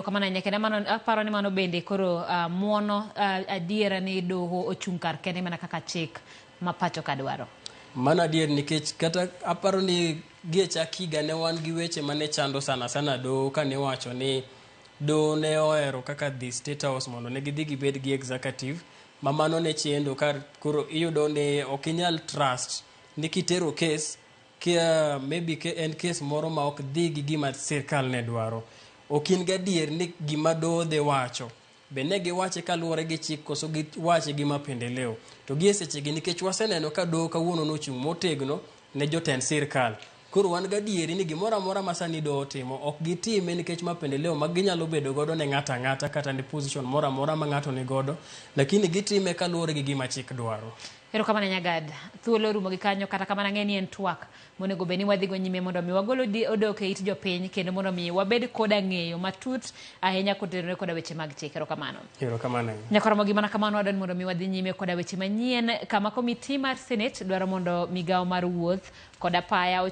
Kamana nyakene mano aparo ni mano bende koro muono adiera ni doho ochung' kar kende mana kaka chik ma pacho ka dwaro. Mano adier nikech kata aparo ni gie chak higa ne wan gi weche mane chando sana doho kane wacho ni doho ne ohero kaka dhi State House mondo ne gidhi gibed gi executive ma mano ne chendo kar koro iyudo ni ok inyal trust ni kitero case kia maybe ke en case moro ma ok dhi gi gima sirkal ne dwaro. Ok in gadier ni gima doho dhi wacho be ne giwache kaluwore gi chik koso giwache gi mapendeleo. To gie sechegi nikech waseneno ka doho kawuono nochung' motegno ne jotend sirkal. Koro wan gadieri ni gimoro amora ma sani doho timo ok gitime nikech mapendeleo ma ginyalo bedo godo ne ng'ato ang'ata kata ne position moro amora ma ng'ato ni godo, lakini gitime kaluwore gi gima chik dwaro. Erokamano Nyagad, thuolo rumo gi kanyo kata kamano ng'eni en twak monego bed ni wadhigo nyime mondo mi wagolo odok e it jopiny kendo mondo mi wabed koda ng'eyo matut ahinya kotenore koda weche mag chik. Erokamano. Erokamano. Nyakoromo gimana kamano wadwani mondo mi wadhi nyime koda weche manyien kama komiti mar Senate dwaro mondo migao mar wuoth koda apaya